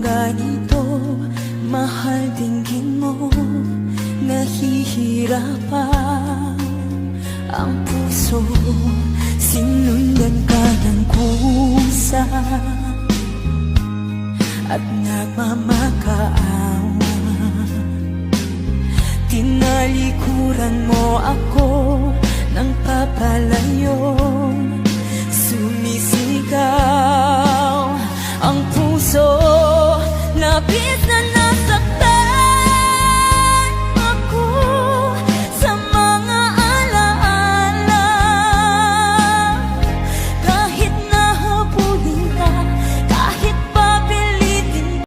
ganito, mahal dinggin mo, nahihirapan ang puso. Sinundan ka ng kusa at nagmamakaawa. Tinalikuran mo ako ng papalayo, sumisigaw ang puso, labis